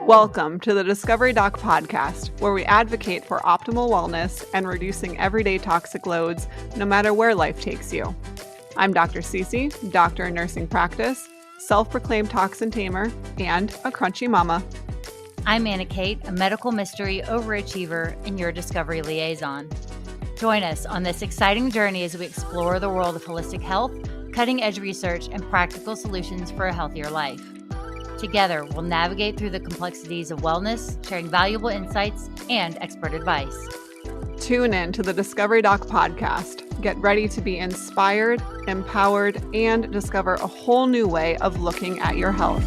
Welcome to the Discovery Doc podcast, where we advocate for optimal wellness and reducing everyday toxic loads, no matter where life takes you. I'm Dr. CeCe, doctor in nursing practice, self-proclaimed toxin tamer, and a crunchy mama. I'm Annah Kate, a medical mystery overachiever and your discovery liaison. Join us on this exciting journey as we explore the world of holistic health, cutting-edge research, and practical solutions for a healthier life. Together, we'll navigate through the complexities of wellness, sharing valuable insights and expert advice. Tune in to the Discovery Doc podcast. Get ready to be inspired, empowered, and discover a whole new way of looking at your health.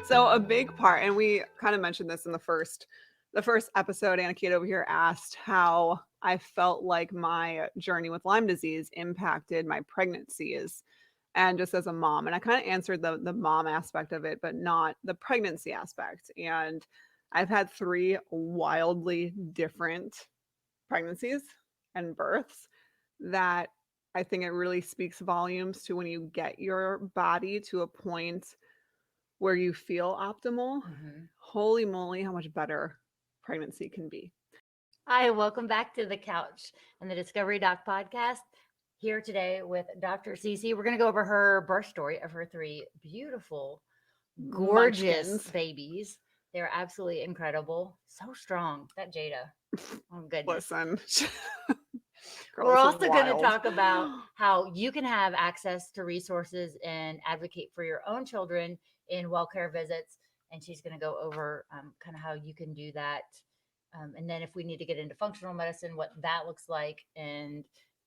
So a big part, and we kind of mentioned this in the first episode, Annah Kate over here asked how I felt like my journey with Lyme disease impacted my pregnancies and just as a mom. And I kind of answered the mom aspect of it, but not the pregnancy aspect. And I've had 3 wildly different pregnancies and births that I think it really speaks volumes to when you get your body to a point where you feel optimal. Holy moly, how much better pregnancy can be. Hi, welcome back to the couch and the Discovery Doc podcast. Here today with Dr. CeCe. We're going to go over her birth story of her 3 beautiful, gorgeous Munchkins. babies. They're absolutely incredible. So strong. That Jada. Oh, goodness. Listen. We're also going to talk about how you can have access to resources and advocate for your own children in well care visits. And she's going to go over kind of how you can do that. And then if we need to get into functional medicine, what that looks like, and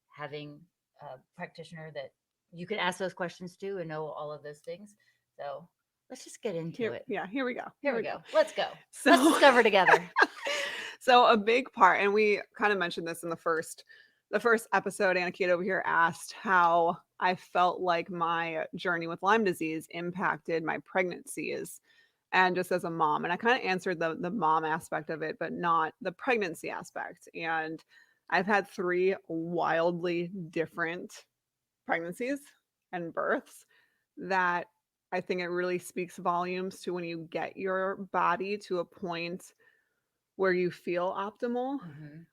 having a practitioner that you can ask those questions to and know all of those things. So let's just get into it. Yeah, here we go. Here we go. Let's go. So, let's discover together. So a big part, and we kind of mentioned this in the first episode, Annah Kate over here asked how I felt like my journey with Lyme disease impacted my pregnancies and just as a mom. And I kind of answered the mom aspect of it, but not the pregnancy aspect. And I've had 3 wildly different pregnancies and births that I think it really speaks volumes to when you get your body to a point where you feel optimal.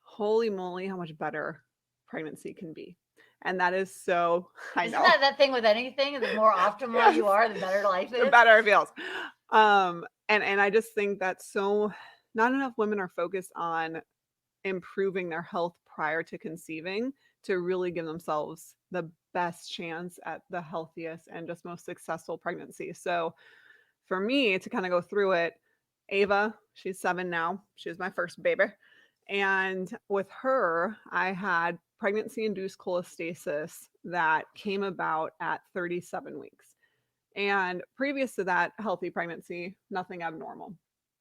Holy moly, how much better pregnancy can be. And that is so, I know. Isn't that thing with anything? The more optimal you are, the better life is. The better it feels. And I just think that so not enough women are focused on improving their health prior to conceiving to really give themselves the best chance at the healthiest and just most successful pregnancy. So for me to kind of go through it, Ava, she's 7 now. She was my first baby. And with her, I had pregnancy-induced cholestasis that came about at 37 weeks. And previous to that, healthy pregnancy, nothing abnormal.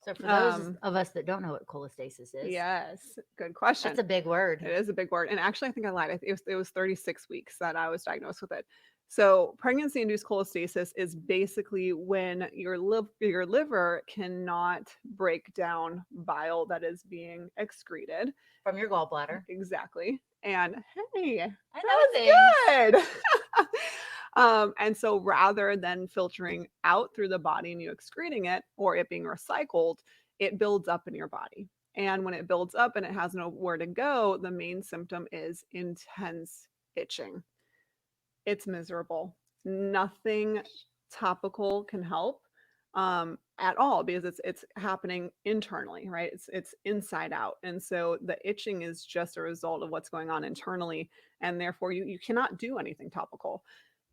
So for those of us that don't know what cholestasis is. Yes, good question. That's a big word. It is a big word. And actually, I think I lied. It was 36 weeks that I was diagnosed with it. So pregnancy-induced cholestasis is basically when your liver cannot break down bile that is being excreted. From your gallbladder. Exactly. And hey, I know that was good. And so rather than filtering out through the body and you excreting it or it being recycled, it builds up in your body. And when it builds up and it has nowhere to go, the main symptom is intense itching. It's miserable. Nothing topical can help at all because it's happening internally, right? It's inside out. And so the itching is just a result of what's going on internally. And therefore you cannot do anything topical.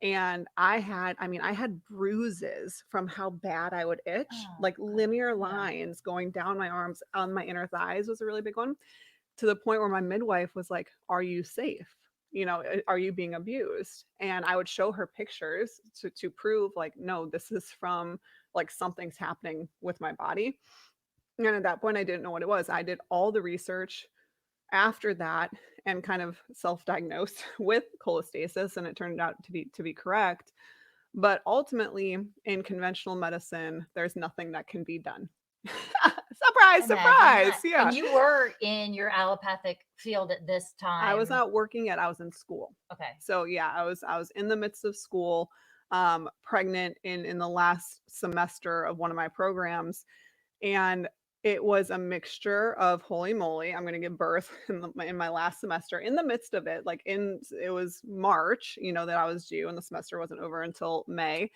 And I had bruises from how bad I would itch, like linear lines going down my arms on my inner thighs was a really big one, to the point where my midwife was like, "Are you safe? Are you being abused?" And I would show her pictures to prove like, no, this is from like something's happening with my body. And at that point, I didn't know what it was. I did all the research after that and kind of self-diagnosed with cholestasis, and it turned out to be correct. But ultimately, in conventional medicine, there's nothing that can be done. Surprise, Imagine surprise. that. Yeah. And you were in your allopathic field at this I was time. not working yet. I was in school. Okay. So yeah, I was in the midst of school, pregnant in the last semester of one of my programs, and it was a mixture of holy moly, I'm going to give birth in my last semester. In the midst of it, like in it was March, that I was due, and the semester wasn't over until May,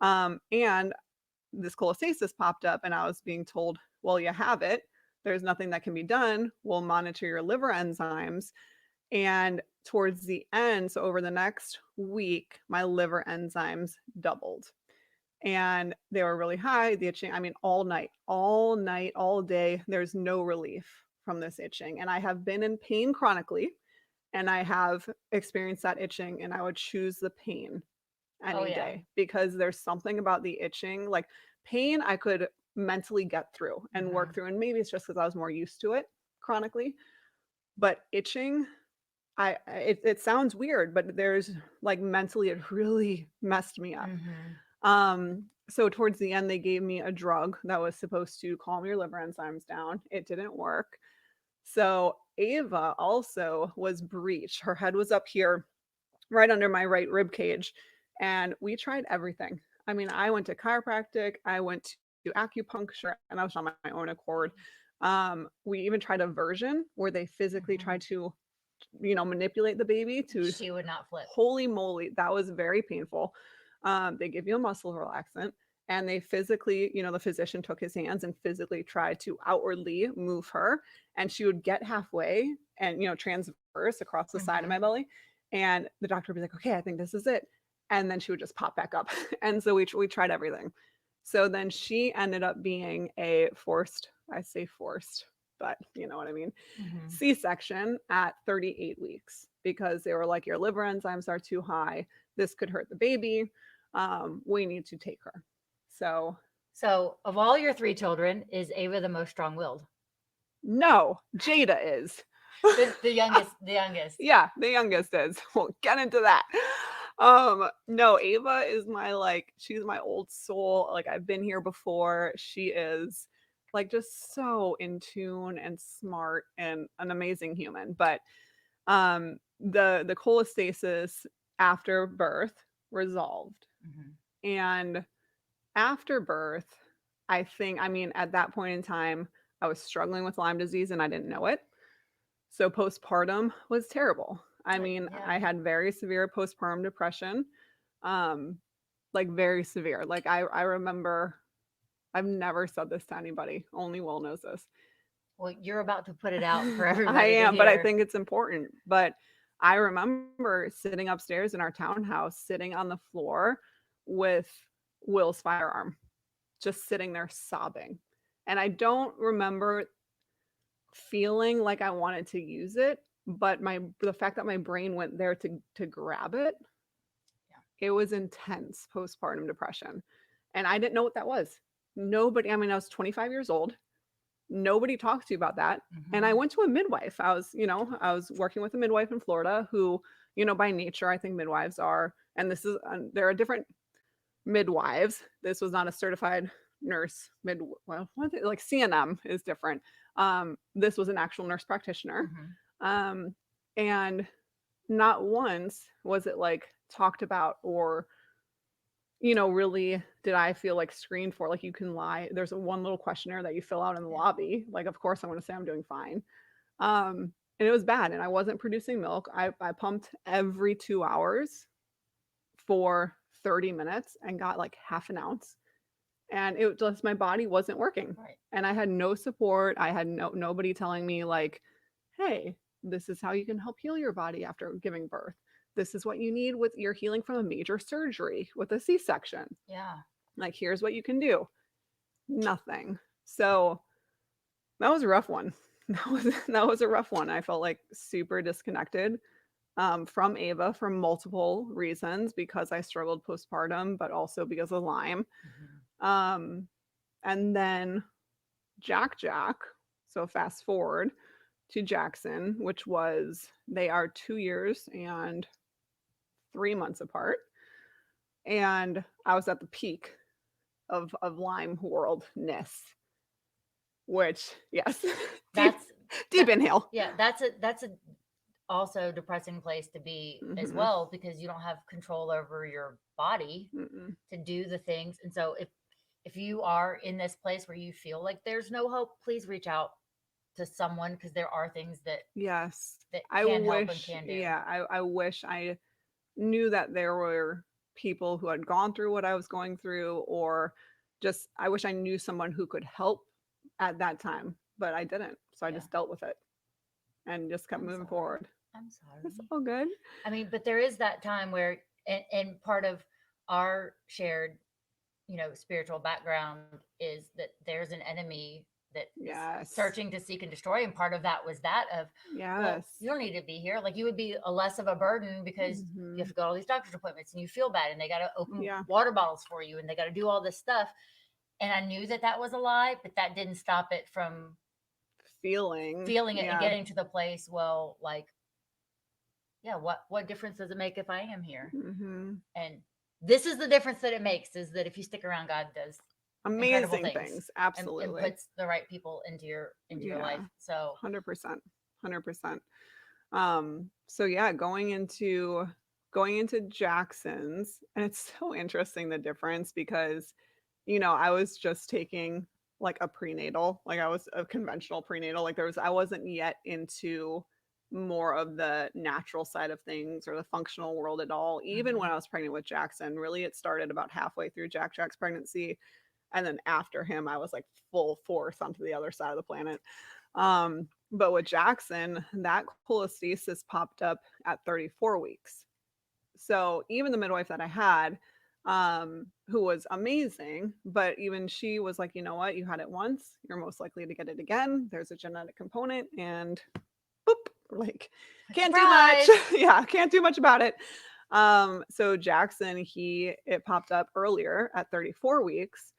and this cholestasis popped up, and I was being told, well, you have it. There's nothing that can be done. We'll monitor your liver enzymes. And towards the end, so over the next week, my liver enzymes doubled and they were really high. The itching, I mean, all night, all day, there's no relief from this itching. And I have been in pain chronically and I have experienced that itching, and I would choose the pain Oh any yeah. day because there's something about the itching, like pain, I could mentally get through and work Hmm. through. And maybe it's just because I was more used to it chronically. But itching, it sounds weird, but there's like mentally it really messed me up. Hmm. So towards the end they gave me a drug that was supposed to calm your liver enzymes down. It didn't work. So Ava also was breached. Her head was up here right under my right rib cage, and we tried everything. I mean, I went to chiropractic, I went to acupuncture, and I was on my own accord. We even tried a version where they physically Hmm. tried to manipulate the baby to, She would not flip. holy moly, that was very painful. They give you a muscle relaxant and they physically, the physician took his hands and physically tried to outwardly move her. And she would get halfway and, transverse across the side of my Hmm. belly. And the doctor would be like, okay, I think this is it. And then she would just pop back up. And so we tried everything. So then she ended up being a forced, I say forced, but you know what I mean, Hmm. C-section at 38 weeks because they were like, your liver enzymes are too high. This could hurt the baby. We need to take her. So, So, of all your three children, is Ava the most strong-willed? no, Jada is. The youngest, the youngest. Yeah, the youngest is. We'll get into that. No, Ava is my like, she's my old soul. Like I've been here before. She is like just so in tune and smart and an amazing human. But the cholestasis after birth resolved. Hmm. And after birth, I think, I mean, at that point in time, I was struggling with Lyme disease and I didn't know it. So postpartum was terrible. I mean, Yeah. I had very severe postpartum depression, um, like very severe. Like I remember, I've never said this to anybody. Only Will knows this. Well, you're about to put it out for I everybody to am, but I hear. think it's important. But I remember sitting upstairs in our townhouse, sitting on the floor with Will's firearm, just sitting there sobbing. And I don't remember feeling like I wanted to use it, but the fact that my brain went there to grab it, it was intense postpartum depression. And I didn't know what that was. Nobody, I mean, I was 25 years old. Nobody talks to you about that. And I Hmm. went to a midwife. I was working with a midwife in Florida who, by nature, I think midwives are, and this is, there are different midwives. This was not a certified nurse well, like CNM is different. This was an actual nurse practitioner. Hmm. Um, and not once was it like talked about or really did I feel like screened for. Like you can lie. There's a one little questionnaire that you fill out in the Yeah. lobby. Like, of course, I'm going to say I'm doing fine. And it was bad. And I wasn't producing milk. I pumped every 2 hours for 30 minutes and got like half an ounce. And it just, my body wasn't working. Right. And I had no support. I had nobody telling me, like, hey, this is how you can help heal your body after giving birth. This is what you need with your healing from a major surgery with a C-section. Yeah. Like, here's what you can do. Nothing. So that was a rough one. That was a rough one. I felt like super disconnected from Ava for multiple reasons because I struggled postpartum, but also because of Lyme. Hmm. Um, and then Jack. So fast forward to Jackson, which was they are 2 years and 3 months apart. And I was at the peak of Lyme worldness, which, yes, deep That's deep that inhale. yeah, that's a also depressing place to be as Mm-hmm. well, because you don't have control over your body Mm-mm. to do the things. And so if you are in this place where you feel like there's no hope, please reach out to someone, because there are things Yes. that I can help and wish, can do. yeah, I wish I knew that there were people who had gone through what I was going through, or just I wish I knew someone who could help at that time, but I didn't. So I Yeah. just dealt with it and just kept I'm moving sorry. forward. I'm It's sorry. all good. I mean, but there is that time where, and part of our shared, spiritual background is that there's an enemy that is Yes. searching to seek and destroy. And part of that was that of, well, Yes. you don't need to be here. Like, you would be a less of a burden because you have Hmm. to go to all these doctor's appointments and you feel bad, and they got to open Yeah. water bottles for you, and they got to do all this stuff. And I knew that that was a lie, but that didn't stop it from Feeling. feeling it and Yeah. getting to the place, well, like, yeah, what difference does it make if I am here? Hmm. And this is the difference that it makes, is that if you stick around, God does incredible Amazing things, things. and Absolutely. puts the right people into your Yeah. life. So 100%. 100%. So yeah, going into Jackson's, and it's so interesting the difference because I was just taking like a prenatal, like I was a conventional prenatal, like I wasn't yet into more of the natural side of things or the functional world at all. Even when mhm. I was pregnant with Jackson, really it started about halfway through Jack's pregnancy, and then after him I was like full force onto the other side of the planet. But with Jackson, that cholestasis popped up at 34 weeks. So even the midwife that I had, who was amazing, but even she was like, you know what, you had it once, you're most likely to get it again. There's a genetic component, and boop, like can't do much. Surprise. Yeah, can't do much about it. So Jackson, it popped up earlier at 34 weeks,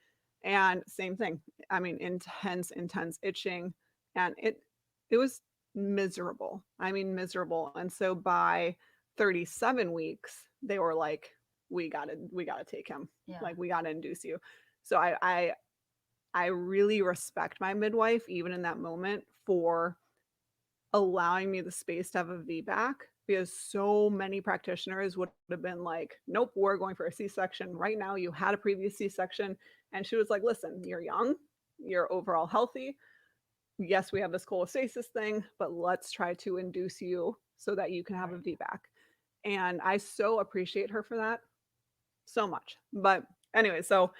and same thing. I mean, intense itching, and it was miserable. I mean, miserable. And so by 37 weeks, they were like, we gotta take him. Yeah. Like, we gotta induce you. So I really respect my midwife, even in that moment, for allowing me the space to have a VBAC, because so many practitioners would have been like, nope, we're going for a C-section right now. You had a previous C-section. And she was like, listen, you're young, you're overall healthy. Yes, we have this cholestasis thing, but let's try to induce you so that you can have a Right. VBAC. And I so appreciate her for that so much. But anyway, so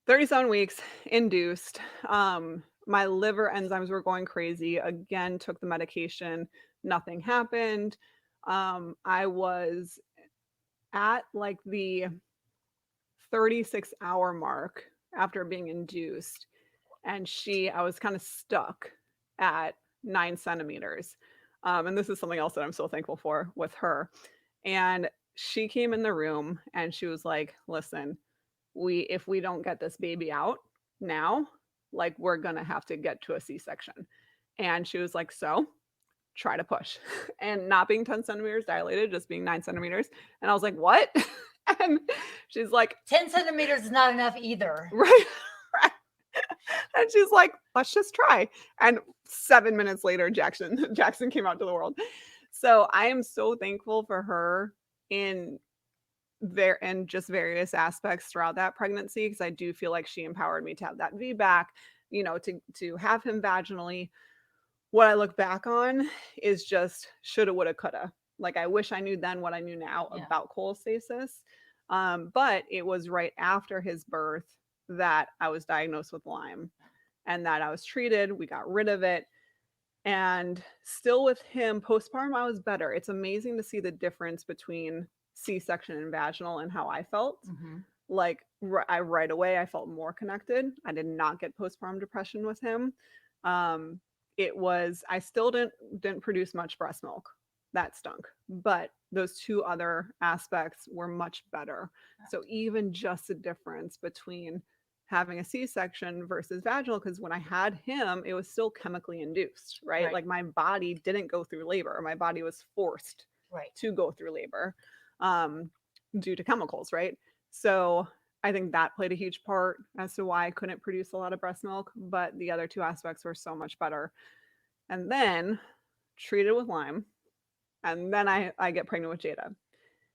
37 weeks induced. My liver enzymes were going crazy. Again, took the medication. Nothing happened. I was at like the 36-hour mark after being induced. And I was kind of stuck at 9 centimeters. And this is something else that I'm so thankful for with her. And she came in the room and she was like, listen, if we don't get this baby out now, like we're gonna have to get to a C-section. And she was like, so try to push. And not being 10 centimeters dilated, just being 9 centimeters. And I was like, what? And she's like, 10 centimeters is not enough either. right, right. And she's like, let's just try. And 7 minutes later, Jackson came out to the world. So I am so thankful for her in and just various aspects throughout that pregnancy, because I do feel like she empowered me to have that VBAC, to have him vaginally. What I look back on is just shoulda, woulda, coulda. Like, I wish I knew then what I knew now Yeah. about cholestasis. But it was right after his birth that I was diagnosed with Lyme, and that I was treated. We got rid of it. And still with him, postpartum, I was better. It's amazing to see the difference between C-section and vaginal and how I felt. Hmm. Like, right away, I felt more connected. I did not get postpartum depression with him. Um, I still didn't produce much breast milk. That stunk. But those two other aspects were much better. So even just the difference between having a C-section versus vaginal, because when I had him, it was still chemically induced, right? Right. Like, my body didn't go through labor. My body was forced Right. to go through labor. Um, due to chemicals, right? So I think that played a huge part as to why I couldn't produce a lot of breast milk, but the other two aspects were so much better. And then treated with Lyme, and then I get pregnant with Jada.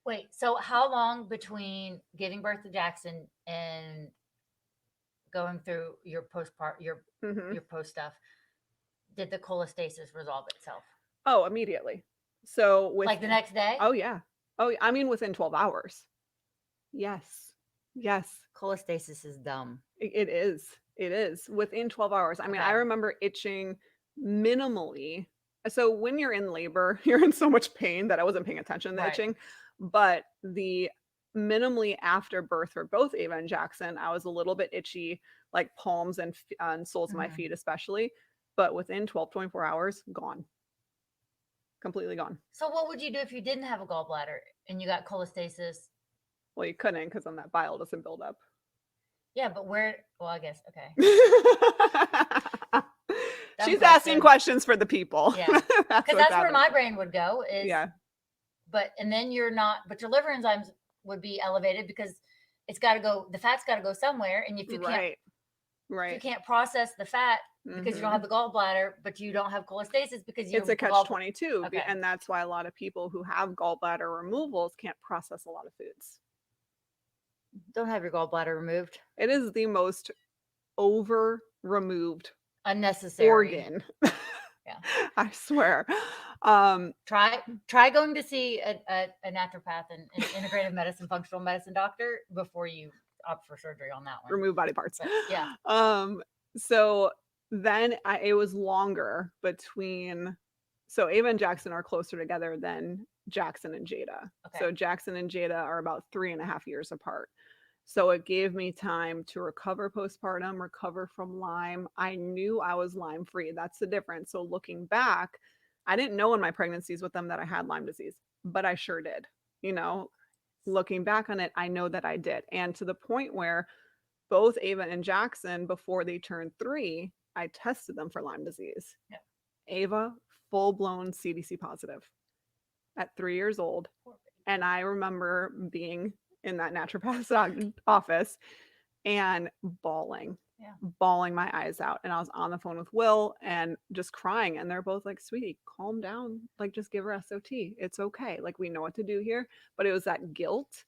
Wait, so how long between giving birth to Jackson and going through your postpart Hmm. your post stuff did the cholestasis resolve itself? Oh, immediately. So with Like the next day? oh yeah, oh I mean within 12 hours. Yes, yes, Cholestasis is dumb. it is. It is within 12 hours. I mean, I Okay. remember itching minimally. So when you're in labor, you're in so much pain that I wasn't paying attention to the Right. itching. But the minimally after birth for both Ava and Jackson, I was a little bit itchy, like palms and soles of my Mhm. feet, especially. But within 12, 24 hours, gone, completely gone. So what would you do if you didn't have a gallbladder and you got cholestasis? Well, you couldn't because then that bile doesn't build up. Yeah, but where? Well, I guess okay. Dumb She's asking question. questions for the people. Yeah, That's because what's that's where happening. my brain would go. Is Yeah, but and then you're not. But your liver enzymes would be elevated because it's got to go. The fat's got to go somewhere, and right, if you right. can't process the fat because you don't Hmm. have the gallbladder, but you don't have cholestasis because It's your a catch gall. 22, Okay, and that's why a lot of people who have gallbladder removals can't process a lot of foods. don't have your gallbladder removed. It is the most over removed Unnecessary. organ. Yeah. I swear. Um, Try going to see a naturopath and an integrative medicine, functional medicine doctor before you opt for surgery on that one. remove body parts. But yeah, Um, so then it was longer between. So Ava and Jackson are closer together than Jackson and Jada. okay. So Jackson and Jada are about 3.5 years apart. So it gave me time to recover postpartum, recover from Lyme. I knew I was Lyme free. That's the difference. So looking back, I didn't know in my pregnancies with them that I had Lyme disease, but I sure did. You know, looking back on it, I know that I did. And to the point where both Ava and Jackson, before they turned 3, I tested them for Lyme disease. Yeah. Ava, full blown CDC positive at 3 years old. And I remember being in that naturopath's office and bawling, Yeah. bawling my eyes out. And I was on the phone with Will and just crying. And they're both like, sweetie, calm down. Like, just give her SOT. It's okay. Like, we know what to do here. But it was that guilt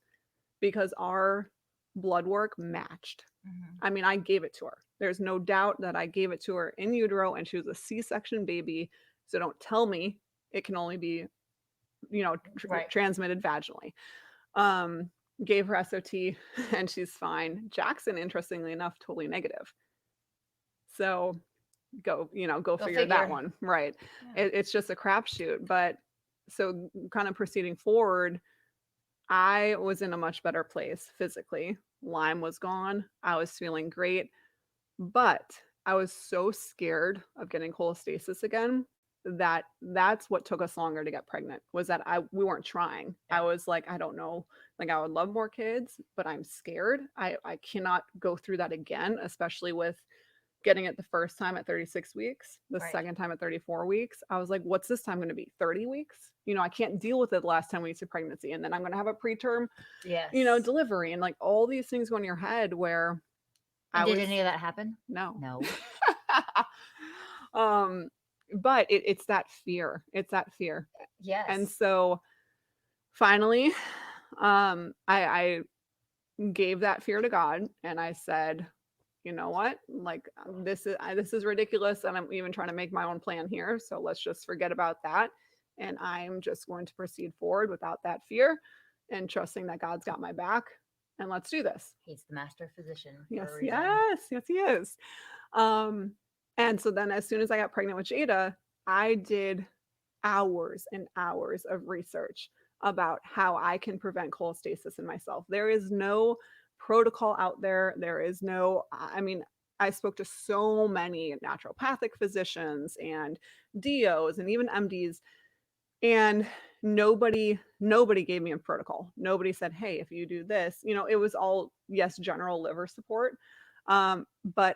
because our blood work matched. Mm-hmm. I mean, I gave it to her. There's no doubt that I gave it to her in utero, and she was a C-section baby. So don't tell me it can only be, Right. transmitted vaginally. Um, Gave her SOT, and she's fine. Jackson, interestingly enough, totally negative. So go Go figure that figure. one. Right. Yeah. It's just a crapshoot. But so kind of proceeding forward, I was in a much better place physically. Lyme was gone. I was feeling great. But I was so scared of getting cholestasis again that that's what took us longer to get pregnant, was that we weren't trying. I Yeah. was like, I don't know, like I would love more kids, but I'm scared. I cannot go through that again, especially with getting it the first time at 36 weeks, the Right. second time at 34 weeks. I was like, what's this time going to be? 30 weeks? I can't deal with it the last 10 weeks of pregnancy. And then I'm going to have a preterm, Yes. delivery. And like all these things go in your head where And I did was, any of that happen? no. No. um, but it's that fear. It's that fear. Yes. And so finally, I gave that fear to God and I said, you know what? Like this is ridiculous, and I'm even trying to make my own plan here. So let's just forget about that, and I'm just going to proceed forward without that fear, and trusting that God's got my back. And let's do this. He's the master physician Yes, for a reason. yes, he is. Um, and so then as soon as I got pregnant with Jada, I did hours and hours of research about how I can prevent cholestasis in myself. There is no protocol out there. There is no, I mean, I spoke to so many naturopathic physicians and DOs and even MDs, and nobody gave me a protocol. Nobody said, hey, if you do this, it was all, yes, general liver support. But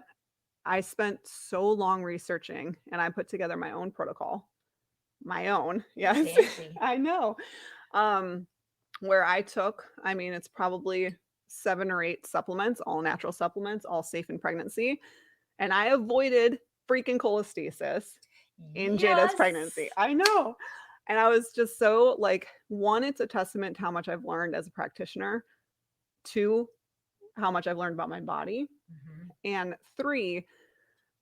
I spent so long researching, and I put together my own protocol. My own, yes. Fancy. I know. Um, where I took, I mean, it's probably 7 or 8 supplements, all natural supplements, all safe in pregnancy, and I avoided freaking cholestasis in Jada's pregnancy. Yes. I know. And I was just so like, one, it's a testament to how much I've learned as a practitioner. Two, how much I've learned about my body. Mm-hmm. And three,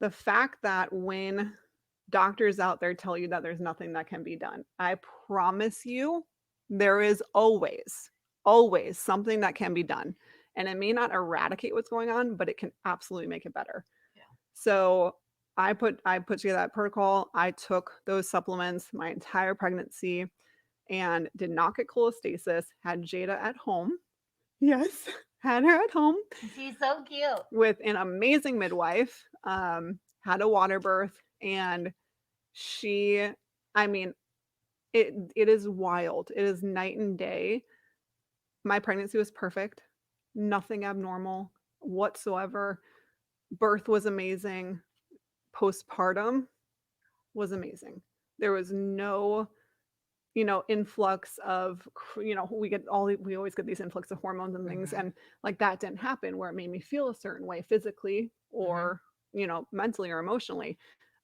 the fact that when doctors out there tell you that there's nothing that can be done, I promise you there is always, always something that can be done. And it may not eradicate what's going on, but it can absolutely make it better. Yeah. So I put together that protocol. I took those supplements my entire pregnancy and did not get cholestasis. Had Jada at home. Yes, had her at home She's so cute. with an amazing midwife. Had a water birth, and she, I mean, it is wild. It is night and day. My pregnancy was perfect, nothing abnormal whatsoever. Birth was amazing. Postpartum was amazing. There was no, influx of, we always get these influx of hormones and things. Mm-hmm. And like that didn't happen where it made me feel a certain way physically Mm-hmm. or, mentally or emotionally.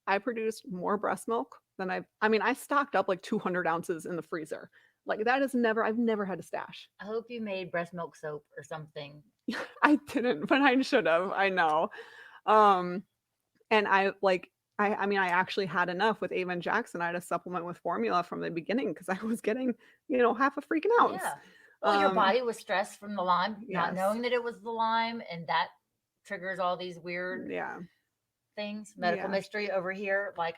I produced more breast milk than I stocked up like 200 ounces in the freezer. Like that is never, I've never had a stash. I hope you made breast milk soap or something. I didn't, but I should have. I know. Um, And I actually had enough with Avon Jackson. I had a supplement with formula from the beginning because I was getting, half a freaking ounce. Yeah. Well, your Um, body was stressed from the Lyme, not yes. knowing that it was the Lyme, and that triggers all these weird Yeah. things. Medical Yeah. mystery over here. Like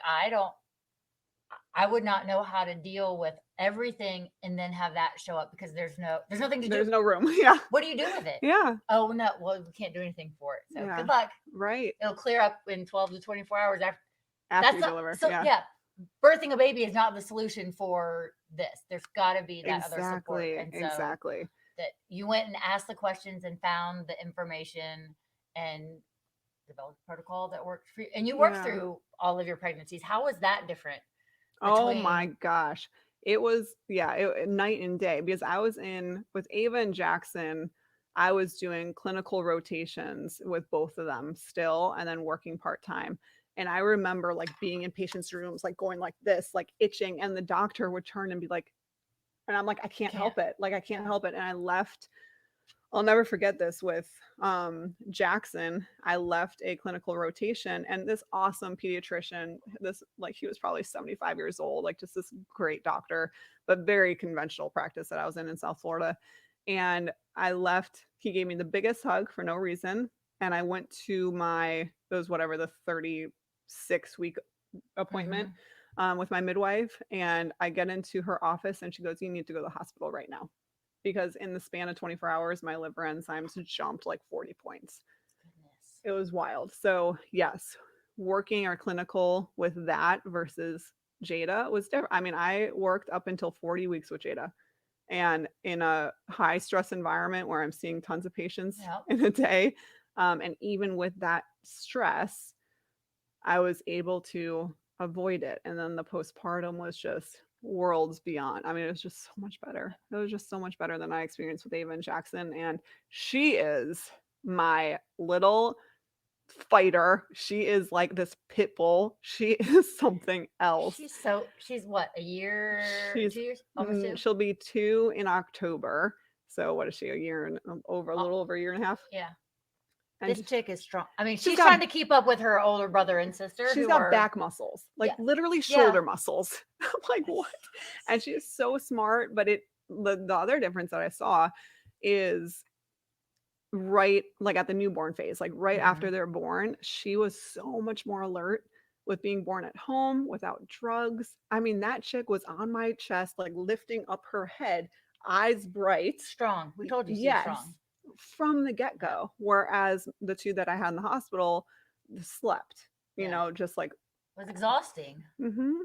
I would not know how to deal with everything and then have that show up because there's nothing to do. There's no room. Yeah. What do you do with it? Yeah. Oh no, well we can't do anything for it. So Yeah. good luck. Right. It'll clear up in 12 to 24 hours after. After That's you not deliver. so. Yeah. Yeah, birthing a baby is not the solution for this. There's got to be that other support, Exactly. and so Exactly. that you went and asked the questions and found the information and developed a protocol that worked for you, and you worked Yeah. through all of your pregnancies. How was that different Oh my between? gosh. It was, yeah, night and day because I was in with Ava and Jackson. I was doing clinical rotations with both of them still and then working part time. And I remember like being in patients' rooms, like going like this, like itching, and the doctor would turn and be like, and I'm like, I can't Can't. help it. Like, I can't Yeah. help it. And I left. I'll never forget this with Jackson. I left a clinical rotation, and this awesome pediatrician, this like he was probably 75 years old, like just this great doctor, but very conventional practice that I was in South Florida. And I left. He gave me the biggest hug for no reason, and I went to my those whatever the 36-week appointment Mm-hmm. with my midwife, and I get into her office, and she goes, "You need to go to the hospital right now." Because in the span of 24 hours, my liver enzymes jumped like 40 points. Goodness. It was wild. So, yes, working our clinical with that versus Jada was different. I mean, I worked up until 40 weeks with Jada. And in a high stress environment where I'm seeing tons of patients Yep. in a day, and even with that stress, I was able to avoid it. And then the postpartum was just worlds beyond. I mean, it was just so much better. It was just so much better than I experienced with Ava and Jackson. And she is my little fighter. She is like this pit bull. She is something else. She's what, a year, She's 2 years, almost two. she'll be 2 in October. So what is she? A year and over a Oh, little over a year and a half. yeah. And This chick is strong. I mean, she's she's got trying to keep up with her older brother and sister she's who got are, back muscles, like yeah, literally yeah. shoulder muscles. I'm like, what? And she is so smart. But the other difference that I saw is right like at the newborn phase, like right Mm-hmm. after they're born, she was so much more alert with being born at home without drugs. I mean, that chick was on my chest, like lifting up her head, eyes bright. Strong. We told you she was Yes, strong. from the get Yeah. go. Whereas the two that I had in the hospital slept, Yeah. just like, It was exhausting. hmm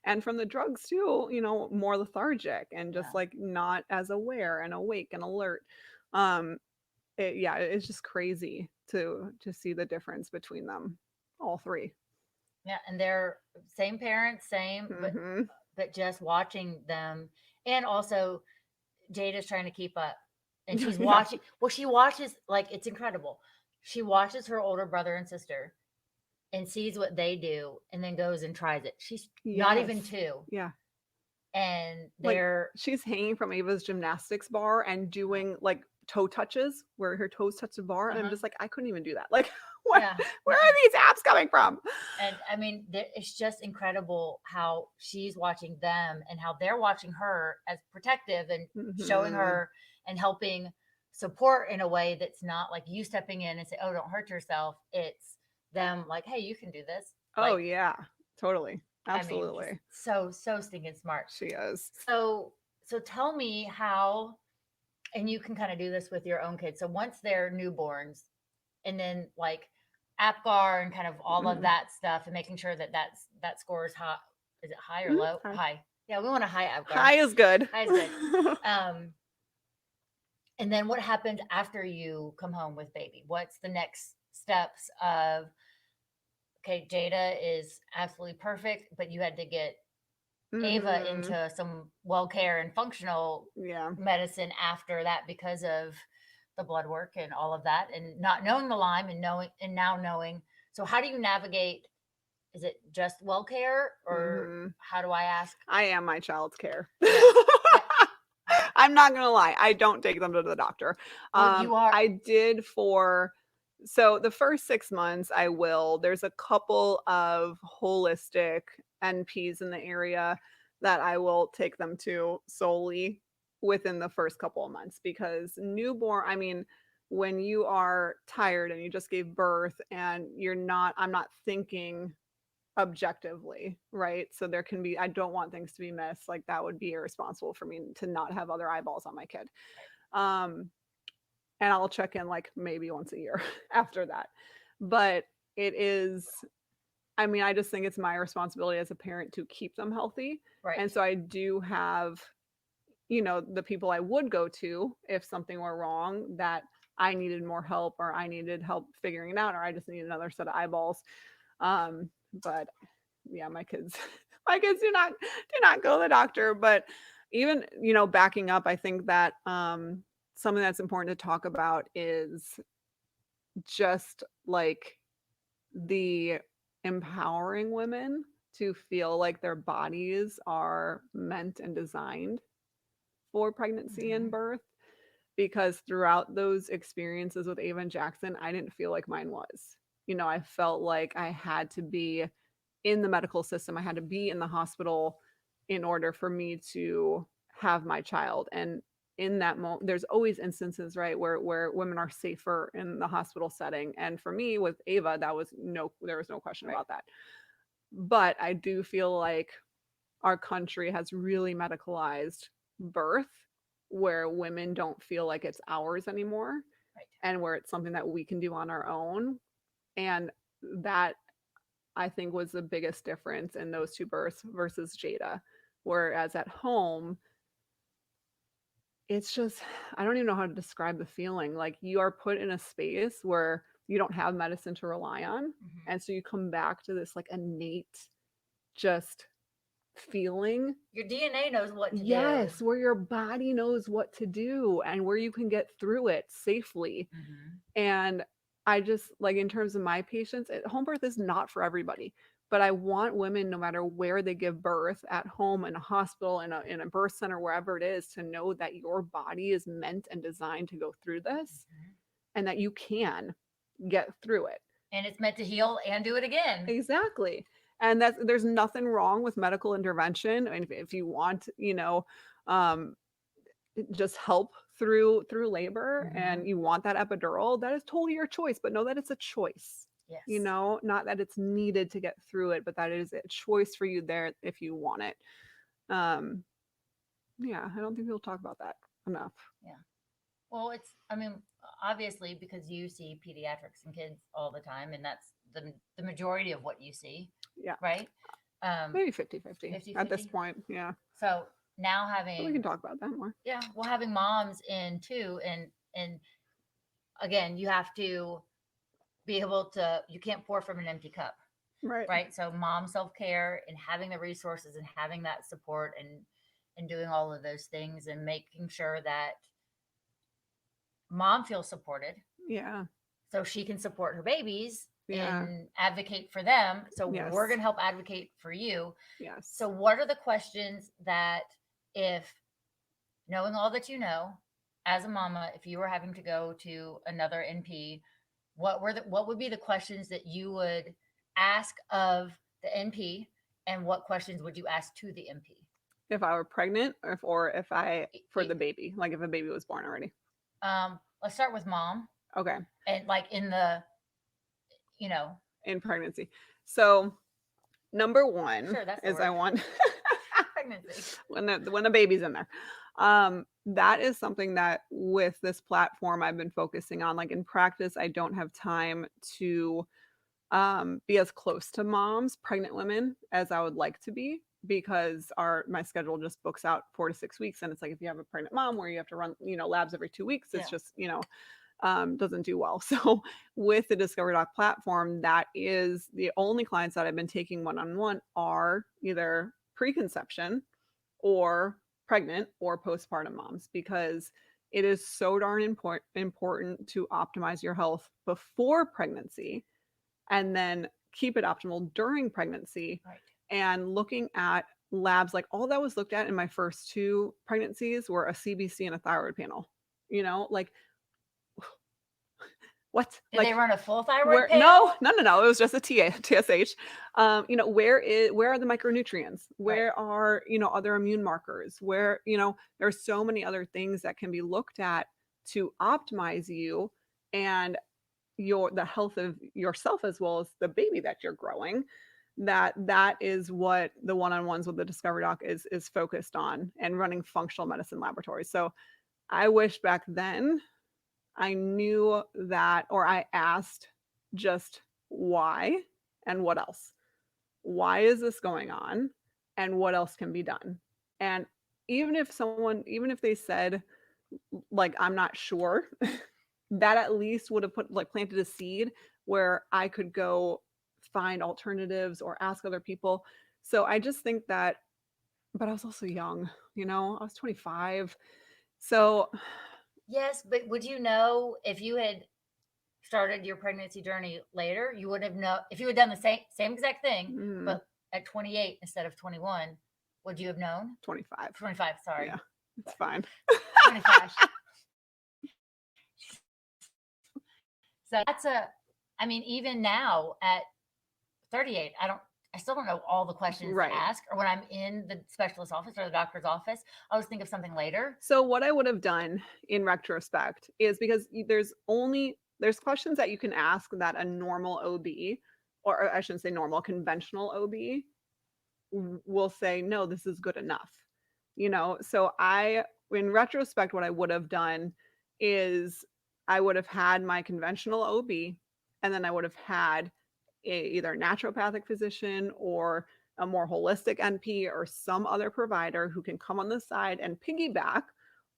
and from the drugs too, more lethargic and Yeah. just like not as aware and awake and alert. Um, yeah, it's just crazy to see the difference between them, all three. Yeah. And they're same parents, same, Hmm but just watching them, and also Jada's trying to keep up, and she's watching. Well, she watches, like, it's incredible. She watches her older brother and sister and sees what they do, and then goes and tries it. She's not even 2. Yeah. And Like, they're she's hanging from Ava's gymnastics bar and doing like toe touches where her toes touch the bar. And I'm just like, I couldn't even do that. Like, what? Yeah. Where are these abs coming from? And I mean, it's just incredible how she's watching them and how they're watching her as protective and showing her and helping support in a way that's not like you stepping in and say, "Oh, don't hurt yourself." It's them like, "Hey, you can do this." Oh Like, yeah, totally, I mean, absolutely. so stinking smart. She is. So tell me how, and you can kind of do this with your own kids. So once they're newborns, and then like APGAR and kind of all of that stuff, and making sure that that score is high. Is it high or low? High. Yeah, we want a high APGAR. High is good. High is good. And then what happens after you come home with baby? What's the next steps of? Okay, Jada is absolutely perfect, but you had to get Ava into some well care and functional medicine after that because of the blood work and all of that, and not knowing the Lyme and now knowing. So how do you navigate? Is it just well care, or how do I ask? I am my child's care. I'm not gonna lie, I don't take them to the doctor. You are. I did so the first 6 months I will. There's a couple of holistic NPs in the area that I will take them to solely within the first couple of months, because newborn, I mean, when you are tired and you just gave birth and I'm not thinking objectively, right? So there can be, I don't want things to be missed. Like, that would be irresponsible for me to not have other eyeballs on my kid. And I'll check in like maybe once a year after that. But it is, I mean, I just think it's my responsibility as a parent to keep them healthy. Right. And so I do have, the people I would go to if something were wrong, that I needed more help, or I needed help figuring it out, or I just need another set of eyeballs. But yeah, my kids do not go to the doctor. But even, backing up, I think that something that's important to talk about is just like the empowering women to feel like their bodies are meant and designed for pregnancy and birth. Because throughout those experiences with Ava and Jackson, I didn't feel like mine was. I felt like I had to be in the medical system. I had to be in the hospital in order for me to have my child. And in that moment, there's always instances, right, where women are safer in the hospital setting. And for me with Ava, there was no question about that. But I do feel like our country has really medicalized birth, where women don't feel like it's ours anymore, and where it's something that we can do on our own. And that, I think, was the biggest difference in those two births versus Jada. Whereas at home, it's just, I don't even know how to describe the feeling. Like, you are put in a space where you don't have medicine to rely on. And so you come back to this like innate just feeling. Your DNA knows what to do. Yes, where your body knows what to do and where you can get through it safely. And I just, like, in terms of my patients, home birth is not for everybody. But I want women, no matter where they give birth, at home, in a hospital, in a birth center, wherever it is, to know that your body is meant and designed to go through this, and that you can get through it. And it's meant to heal and do it again. Exactly. And there's nothing wrong with medical intervention. And if you want, just help through labor, and you want that epidural, that is totally your choice. But know that it's a choice. Yes. Not that it's needed to get through it, but that it is a choice for you there if you want it. Yeah, I don't think people talk about that enough. Yeah. Well, obviously, because you see pediatrics and kids all the time, and that's the majority of what you see. Yeah. Right? Maybe 50-50 at this point. Yeah. So now we can talk about that more. Yeah. Well, having moms in too, and again, you have to be able to, you can't pour from an empty cup. Right. Right. So mom self-care and having the resources and having that support and and doing all of those things and making sure that mom feels supported. Yeah. So she can support her babies Yeah. and advocate for them. So Yes. we're going to help advocate for you. Yes. So what are the questions that, if knowing all that you know as a mama, if you were having to go to another NP, what would be the questions that you would ask of the NP, and what questions would you ask to the NP? If I were pregnant, or if I for the baby, like if a baby was born already. Let's start with mom. Okay. And like in the, in pregnancy. So number one sure, that's is I want pregnancy when the baby's in there. That is something that with this platform I've been focusing on. Like in practice, I don't have time to be as close to moms, pregnant women, as I would like to be, because my schedule just books out 4 to 6 weeks, and it's like if you have a pregnant mom where you have to run labs every 2 weeks, it's just doesn't do well. So with the Discover Doc platform, that is the only clients that I've been taking one-on-one are either preconception or pregnant or postpartum moms, because it is so darn important to optimize your health before pregnancy and then keep it optimal during pregnancy. Right. And looking at labs, like all that was looked at in my first 2 pregnancies were a CBC and a thyroid panel. Like what? Did they run a full thyroid where, panel? No. It was just a TSH. Where are the micronutrients? Where Right. are, other immune markers? Where, there's so many other things that can be looked at to optimize you and the health of yourself as well as the baby that you're growing. That is what the one-on-ones with the Discover Doc is focused on, and running functional medicine laboratories. So I wish back then I knew that, or I asked just why and what else. Why is this going on? And what else can be done? And even if they said, like, I'm not sure, that at least would have planted a seed where I could go find alternatives or ask other people. So I just think that, but I was also young, I was 25. So yes, but would you know if you had started your pregnancy journey later, you wouldn't have known if you had done the same exact thing, but at 28 instead of 21, would you have known? 25. 25, sorry. Yeah, it's fine. 25. So even now at 38, I still don't know all the questions to ask, or when I'm in the specialist office or the doctor's office, I always think of something later. So what I would have done in retrospect is, because there's questions that you can ask that a normal OB, or I shouldn't say normal, conventional OB will say, no, this is good enough. So in retrospect, what I would have done is I would have had my conventional OB, and then I would have had either a naturopathic physician or a more holistic NP or some other provider who can come on the side and piggyback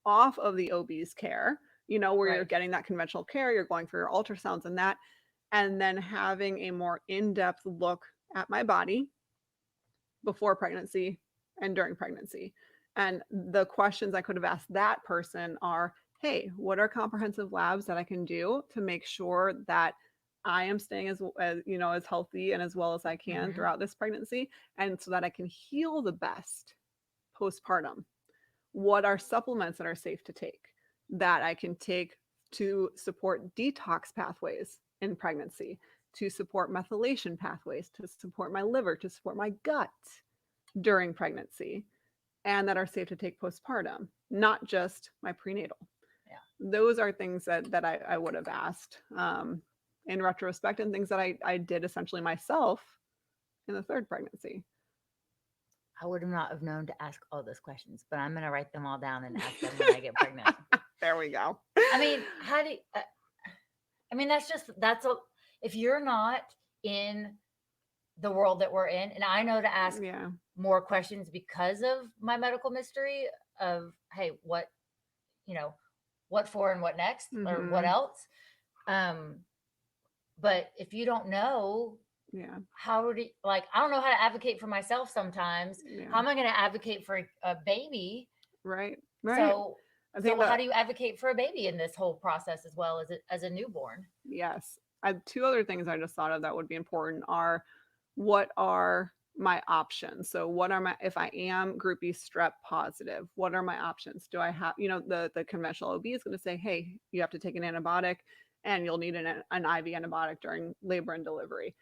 off of the OB's care, where you're getting that conventional care, you're going for your ultrasounds and that, and then having a more in-depth look at my body before pregnancy and during pregnancy. And the questions I could have asked that person are, hey, what are comprehensive labs that I can do to make sure that I am staying as healthy and as well as I can throughout this pregnancy, and so that I can heal the best postpartum? What are supplements that are safe to take that I can take to support detox pathways in pregnancy, to support methylation pathways, to support my liver, to support my gut during pregnancy, and that are safe to take postpartum, not just my prenatal? Yeah. Those are things that I would have asked in retrospect, and things that I did essentially myself in the 3rd pregnancy. I would not have known to ask all those questions, but I'm going to write them all down and ask them when I get pregnant. There we go. If you're not in the world that we're in, and I know to ask more questions because of my medical mystery of, hey, what for and what next, or what else. But if you don't know Yeah. how do like I don't know how to advocate for myself sometimes. How Yeah. am I going to advocate for a baby? Right. Right. So I think so how that, do you advocate for a baby in this whole process as well as a newborn? yes. Two other things I just thought of that would be important are, what are my options? So what are my, if I am groupie strep positive, what are my options? Do I have, the conventional OB is going to say, hey, you have to take an antibiotic and you'll need an IV antibiotic during labor and delivery.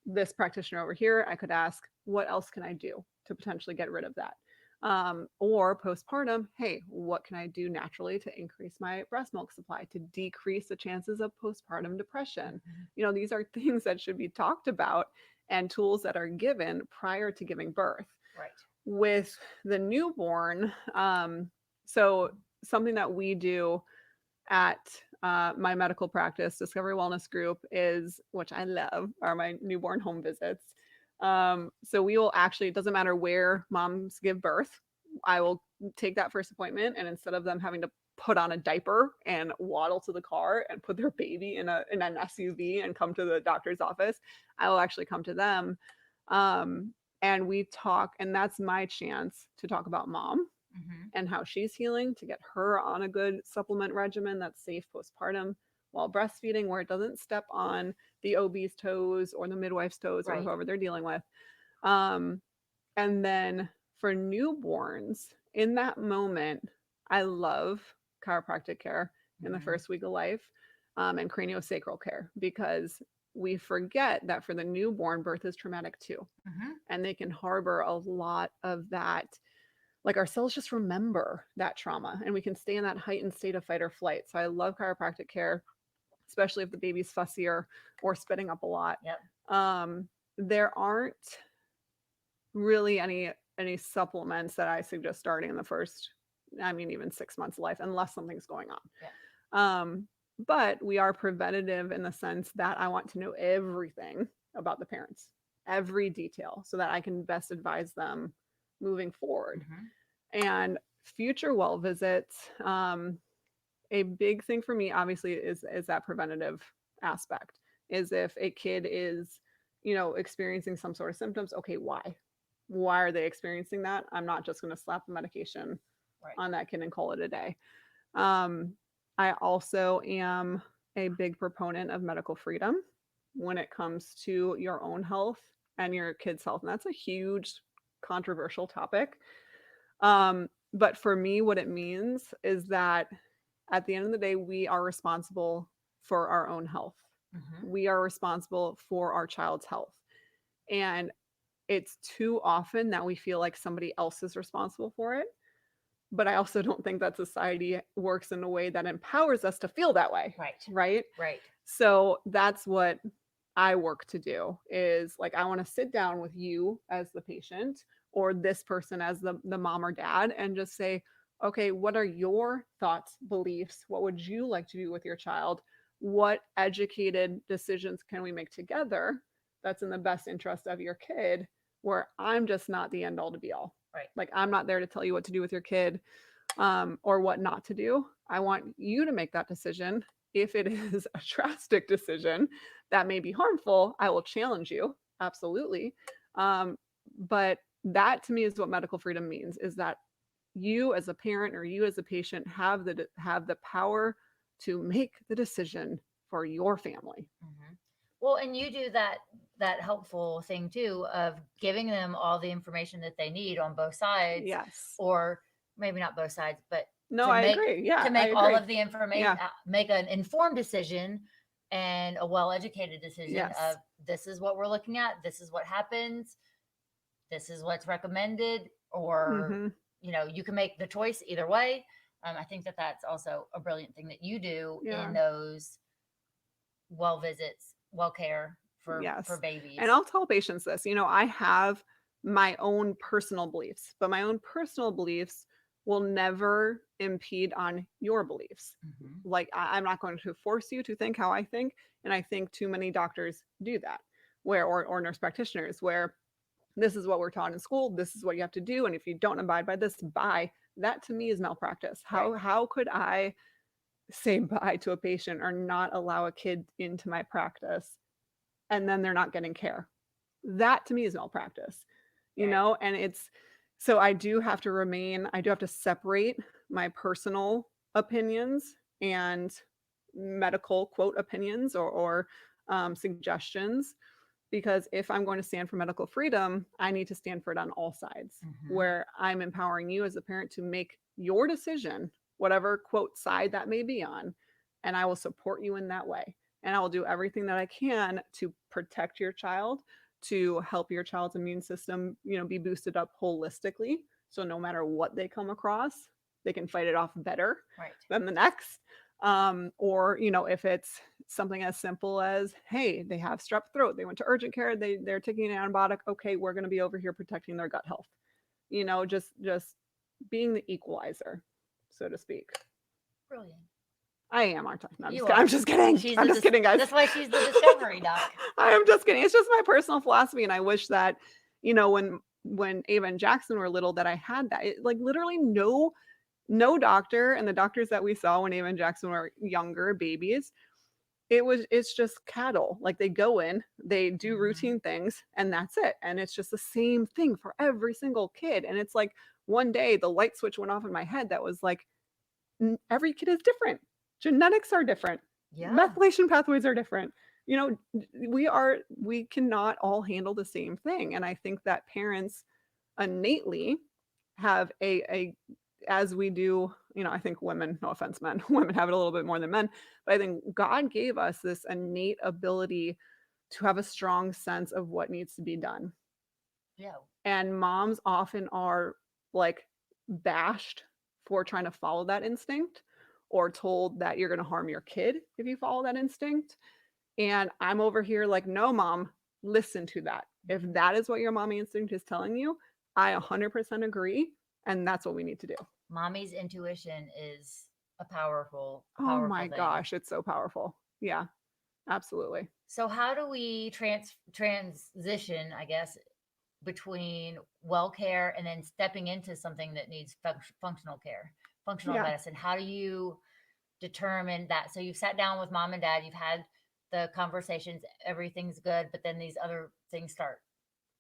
This practitioner over here, I could ask, what else can I do to potentially get rid of that? Or postpartum, hey, what can I do naturally to increase my breast milk supply, to decrease the chances of postpartum depression? Mhm. These are things that should be talked about and tools that are given prior to giving birth. Right. With the newborn, so something that we do at my medical practice, Discovery Wellness Group, is, which I love, are my newborn home visits. So we will actually, it doesn't matter where moms give birth, I will take that first appointment, and instead of them having to put on a diaper and waddle to the car and put their baby in an SUV and come to the doctor's office, I will actually come to them. Um, and we talk, and that's my chance to talk about mom Mhm. and how she's healing, to get her on a good supplement regimen that's safe postpartum while breastfeeding, where it doesn't step on the OB's toes or the midwife's toes or Right. whoever they're dealing with. Um, and then for newborns, in that moment, I love chiropractic care in the Mhm. first week of life, and craniosacral care, because we forget that for the newborn, birth is traumatic too. Mhm. And they can harbor a lot of that, like our cells just remember that trauma, and we can stay in that heightened state of fight or flight. So I love chiropractic care, especially if the baby's fussier or spitting up a lot. Yep. There aren't really any supplements that I suggest starting in the first, I mean, even 6 months of life, unless something's going on. Yeah. But we are preventative in the sense that I want to know everything about the parents, every detail, so that I can best advise them moving forward. Mhm. And future well visits, a big thing for me obviously is that preventative aspect. Is if a kid is, experiencing some sort of symptoms, okay, why are they experiencing that? I'm not just going to slap the medication Right. on that kid and call it a day. um, I also am a big proponent of medical freedom when it comes to your own health and your kids' health, and that's a huge controversial topic. But for me, what it means is that at the end of the day, we are responsible for our own health. Mhm. We are responsible for our child's health. And it's too often that we feel like somebody else is responsible for it. But I also don't think that society works in a way that empowers us to feel that way. Right. Right. Right. So that's what I work to do, is like, I want to sit down with you as the patient, or this person as the mom or dad, and just say, okay, what are your thoughts, beliefs? What would you like to do with your child? What educated decisions can we make together that's in the best interest of your kid? Where I'm just not the end all to be all. Right. Like, I'm not there to tell you what to do with your kid, or what not to do. I want you to make that decision. If it is a drastic decision that may be harmful, I will challenge you. Absolutely. But that to me is what medical freedom means, is that you as a parent or you as a patient have the power to make the decision for your family. Mhm. Well, and you do that helpful thing too of giving them all the information that they need on both sides, Yes. or maybe not both sides, but No, to I make agree. Yeah, to I make all agree. of the information, Yeah. make an informed decision and a well-educated decision of Yes. this is what we're looking at, this is what happens, this is what's recommended, or Hmm. you can make the choice either way. I think that that's also a brilliant thing that you do in Yeah. those well visits, well care for Yes. babies. And I'll tell patients this, I have my own personal beliefs, but my own personal beliefs will never impede on your beliefs. Mhm. Like, I'm not going to force you to think how I think. And I think too many doctors do that, or nurse practitioners, where this is what we're taught in school, this is what you have to do. And if you don't abide by this, bye. That to me is malpractice. Right. How could I say bye to a patient or not allow a kid into my practice and then they're not getting care? That to me is malpractice, you know, and so I do have to separate my personal opinions and medical quote opinions or suggestions, because if I'm going to stand for medical freedom, I need to stand for it on all sides, where I'm empowering you as a parent to make your decision, whatever quote side that may be on, and I will support you in that way. And I will do everything that I can to protect your child, to help your child's immune system, be boosted up holistically. So no matter what they come across, they can fight it off better than the next. Or, if it's something as simple as, hey, they have strep throat, they went to urgent care, they're taking an antibiotic. Okay, we're going to be over here protecting their gut health. Just being the equalizer, so to speak. Brilliant. I am, aren't I? No, I'm just kidding. I'm just kidding, guys. That's why she's the discovery doc. I am just kidding. It's just my personal philosophy, and I wish that, when Ava and Jackson were little, that I had that. Like literally no doctor, and the doctors that we saw when Ava and Jackson were younger babies, it's just cattle. Like they go in, they do routine things, and that's it. And it's just the same thing for every single kid. And it's like one day the light switch went off in my head that was like, every kid is different. Genetics are different. Methylation pathways are different. We cannot all handle the same thing. And I think that parents innately have as we do, I think women, no offense, men, women have it a little bit more than men, but I think God gave us this innate ability to have a strong sense of what needs to be done. Yeah. And moms often are like bashed for trying to follow that instinct, or told that you're going to harm your kid if you follow that instinct. And I'm over here like, no, mom, listen to that. If that is what your mommy instinct is telling you, I 100% agree. And that's what we need to do. Mommy's intuition is a powerful oh my thing. Gosh, it's so powerful. Yeah, absolutely. So how do we transition, I guess, between well care and then stepping into something that needs functional care, functional medicine? How do you determine that? So you've sat down with mom and dad, you've had the conversations, everything's good, but then these other things start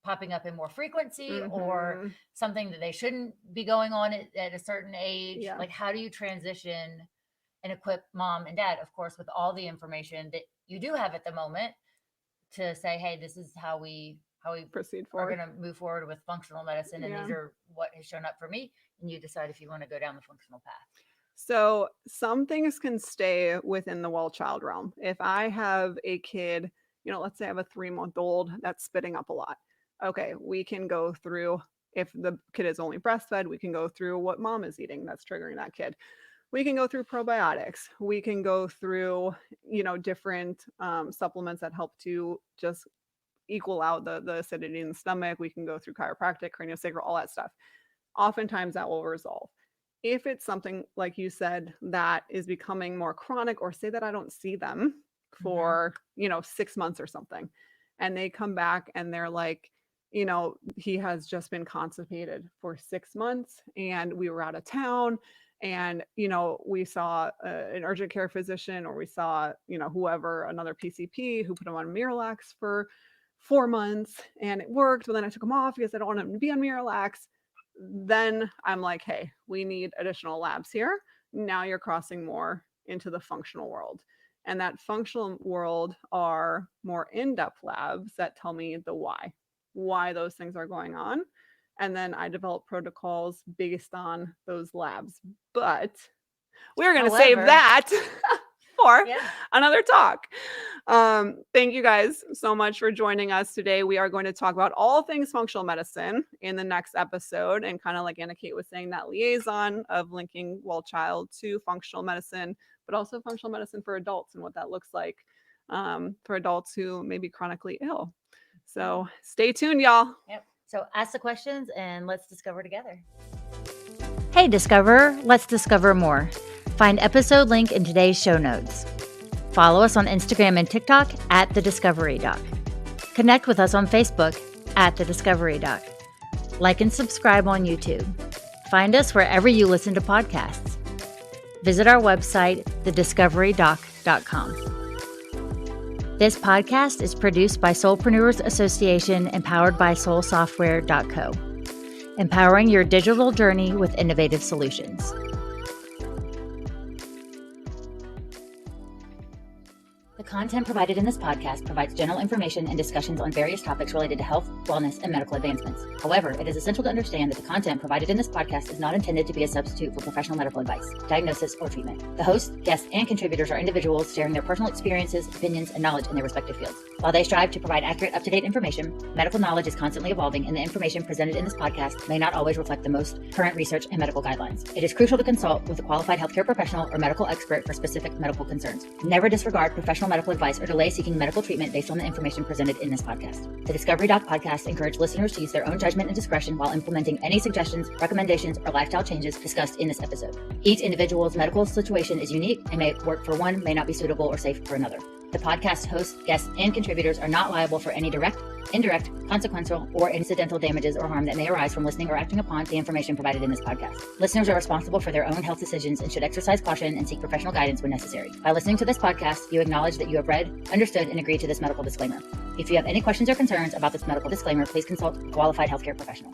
popping up in more frequency, or something that they shouldn't be going on at a certain age. Like, how do you transition and equip mom and dad, of course, with all the information that you do have at the moment, to say, hey, this is how we proceed forward. We're going to move forward with functional medicine, and these are what has shown up for me, and you decide if you want to go down the functional path. So some things can stay within the well child realm. If I have a kid, let's say I have a 3-month-old that's spitting up a lot. Okay, we can go through, if the kid is only breastfed, we can go through what mom is eating that's triggering that kid. We can go through probiotics. We can go through, different supplements that help to just equal out the acidity in the stomach. We can go through chiropractic, craniosacral, all that stuff. Oftentimes that will resolve. If it's something, like you said, that is becoming more chronic, or say that I don't see them for, 6 months or something, and they come back and they're like, he has just been constipated for 6 months, and we were out of town, and, we saw an urgent care physician, or we saw, whoever, another PCP who put him on Miralax for 4 months, and it worked, but then I took him off because I don't want him to be on Miralax. Then I'm like, hey, we need additional labs here. Now you're crossing more into the functional world. And that functional world are more in-depth labs that tell me the why those things are going on. And then I develop protocols based on those labs. But we're going to save that for another talk. Thank you guys so much for joining us today. We are going to talk about all things functional medicine in the next episode, and kind of like Anna Kate was saying, that liaison of linking well child to functional medicine, but also functional medicine for adults and what that looks like for adults who may be chronically ill. So stay tuned, y'all. Yep. So ask the questions and let's discover together. Hey, Discoverer, let's discover more. Find episode link in today's show notes. Follow us on Instagram and TikTok at The Discovery Doc. Connect with us on Facebook at The Discovery Doc. Like and subscribe on YouTube. Find us wherever you listen to podcasts. Visit our website, thediscoverydoc.com. This podcast is produced by Soulpreneurs Association and powered by soulsoftware.co, empowering your digital journey with innovative solutions. The content provided in this podcast provides general information and discussions on various topics related to health, wellness, and medical advancements. However, it is essential to understand that the content provided in this podcast is not intended to be a substitute for professional medical advice, diagnosis, or treatment. The host, guests, and contributors are individuals sharing their personal experiences, opinions, and knowledge in their respective fields. While they strive to provide accurate, up-to-date information, medical knowledge is constantly evolving, and the information presented in this podcast may not always reflect the most current research and medical guidelines. It is crucial to consult with a qualified healthcare professional or medical expert for specific medical concerns. Never disregard professional medical advice or delay seeking medical treatment based on the information presented in this podcast. The Discovery Doc podcast encourages listeners to use their own judgment and discretion while implementing any suggestions, recommendations, or lifestyle changes discussed in this episode. Each individual's medical situation is unique and may work for one, may not be suitable or safe for another. The podcast hosts, guests, and contributors are not liable for any direct, indirect, consequential, or incidental damages or harm that may arise from listening or acting upon the information provided in this podcast. Listeners are responsible for their own health decisions and should exercise caution and seek professional guidance when necessary. By listening to this podcast, you acknowledge that you have read, understood, and agreed to this medical disclaimer. If you have any questions or concerns about this medical disclaimer, please consult a qualified healthcare professional.